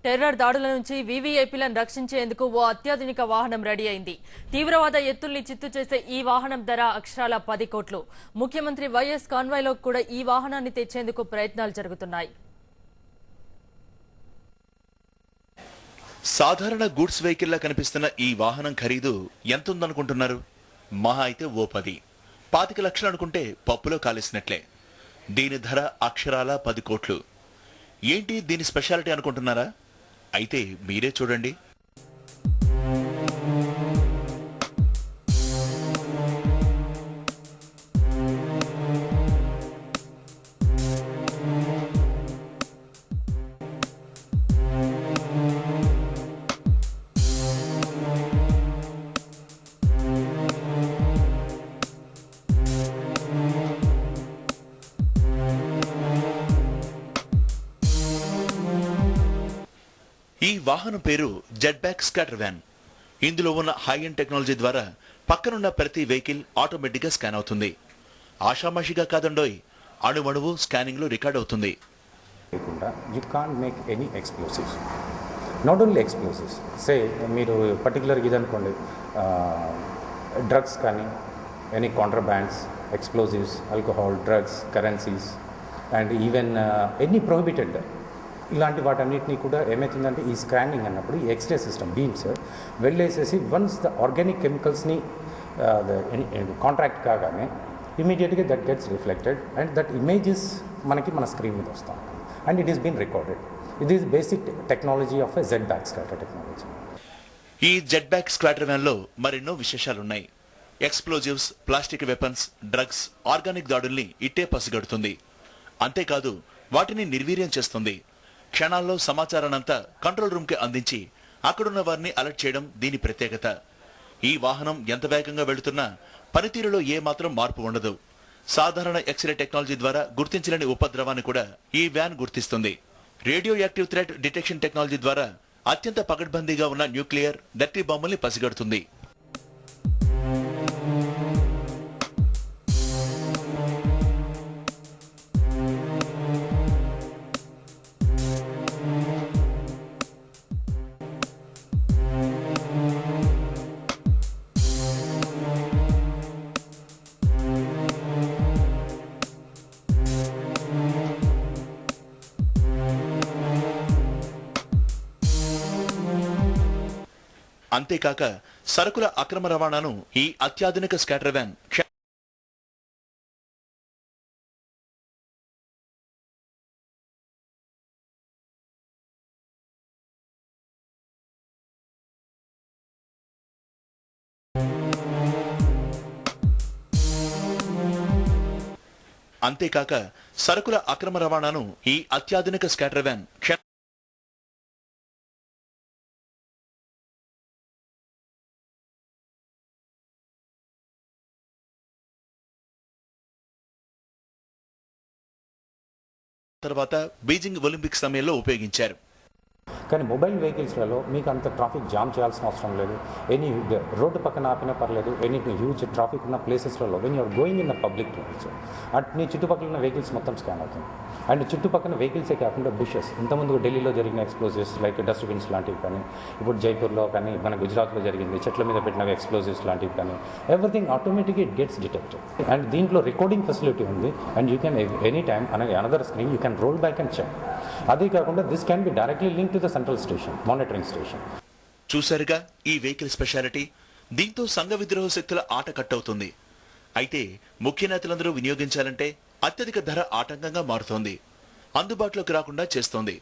Terror దాడుల నుంచి వీవీఐపీలను రక్షించేందుకు ఓ అత్యాధునిక వాహనం రెడీ అయింది. తీవ్రవాద ఎత్తుల్ని చిత్తు చేసే ఈ వాహనం ధర అక్షరాల 10 కోట్లు. ముఖ్యమంత్రి వైఎస్ కాన్వాయ్లో కూడా ఈ వాహనాన్ని తెచ్చేందుకు ప్రయత్నాలు జరుగుతున్నాయి. సాధారణ గూడ్స్ వెహికల్ లా కనిపిస్తున్న ఈ వాహనం ఖరీదు ఎంత ఉందనుకుంటున్నారు? మహా అయితే ఓ 10-25 లక్షలు అనుకుంటే పప్పులో కాలేసినట్లే. దీని ధర అక్షరాల 10 కోట్లు. ఏంటి దీని స్పెషాలిటీ అనుకుంటున్నారా? అయితే మీరే చూడండి. ఈ వాహనం పేరు జెట్బ్యాక్ స్కాటర్ వ్యాన్. ఇందులో ఉన్న హై ఎండ్ టెక్నాలజీ ద్వారా పక్కనున్న ప్రతి వెహికల్ ఆటోమేటిక్ గా స్కాన్ అవుతుంది. ఆషామాషిగా కాదండోయ్, అణువణువు స్కానింగ్ లో రికార్డ్ అవుతుంది. You can't make any explosives. Not only explosives. Say మీరు పర్టికులర్గా ఇది అనుకోండి, డ్రగ్స్ కానీ, any contrabands, explosives, alcohol, drugs, currencies and even any prohibited, ఇలాంటి వాటన్నిటినీ కూడా ఏమవుతుందంటే ఈ స్కానింగ్ అన్నప్పుడు ఈ ఎక్స్రే సిస్టమ్ బీమ్స్ వెళ్ళేసేసి వన్స్ ద ఆర్గానిక్ కెమికల్స్ని కాంట్రాక్ట్ కాగానే ఇమీడియట్గా that gets reflected and that images మనకి మన స్క్రీన్ మీద వస్తాం and it is been recorded. It is basic technology of a Z back scatter technology. ఈ జెడ్ బ్యాక్ స్క్వాటర్ వ్యాన్ లో మరెన్నో విశేషాలున్నాయి. Explosives, plastic weapons, drugs, organic దాడుల్ని ఇట్టే పసిగడుతుంది. అంతేకాదు వాటిని నిర్వీర్యం చేస్తుంది. క్షణాల్లో సమాచారాన్నంతా కంట్రోల్ రూమ్ కి అందించి అక్కడున్న వారిని అలర్ట్ చేయడం దీని ప్రత్యేకత. ఈ వాహనం ఎంత వేగంగా వెళుతున్నా పనితీరులో ఏ మాత్రం మార్పు ఉండదు. సాధారణ ఎక్స్రే టెక్నాలజీ ద్వారా గుర్తించలేని ఉపద్రవాన్ని కూడా ఈ వ్యాన్ గుర్తిస్తుంది. Radio active threat detection technology ద్వారా అత్యంత పకడ్బందీగా ఉన్న న్యూక్లియర్, డర్టీ బాంబుల్ని పసిగడుతుంది. అంతేకాక సరుకుల అక్రమ రవాణాను ఈ అత్యాధునిక స్కాటర్ వ్యాన్ తర్వాత బీజింగ్ ఒలింపిక్స్ సమయంలో ఉపయోగించారు. కానీ మొబైల్ వెహికల్స్లలో మీకు అంత ట్రాఫిక్ జామ్ చేయాల్సిన అవసరం లేదు. ఎనీ రోడ్డు పక్కన ఆపినా పర్లేదు. ఎనీ హ్యూజ్ ట్రాఫిక్ ఉన్న ప్లేసెస్లలో when you're going in the public place అట్ని చుట్టుపక్కల ఉన్న వెహికల్స్ మొత్తం స్కాన్ అవుతుంది. అండ్ చుట్టుపక్కల వెహికల్సే కాకుండా బుషెస్, ఇంతకుముందు ఢిల్లీలో జరిగిన ఎక్స్ప్లోజివ్స్ లైక్ డస్ట్బిన్స్ లాంటివి కానీ, ఇప్పుడు జైపూర్లో కానీ, మన గుజరాత్లో జరిగింది చెట్ల మీద పెట్టిన ఎక్స్ప్లోజివ్స్ లాంటివి కానీ, ఎవ్రీథింగ్ ఆటోమేటిక్గా ఇట్ గెట్స్ డిటెక్టెడ్. అండ్ దీంట్లో రికార్డింగ్ ఫెసిలిటీ ఉంది. And you can any time another screen you can roll back and check. అదే కాకుండా this can be directly link to the central station, monitoring station. చూసారుగా ఈ vehicle speciality. దీంతో సంఘ విద్రోహ శక్తుల ఆట కట్టవుతుంది. అయితే ముఖ్య నేతలందరూ వినియోగించాలంటే అత్యధిక ధర ఆటంకంగా మారుతోంది, అందుబాటులోకి రాకుండా చేస్తోంది.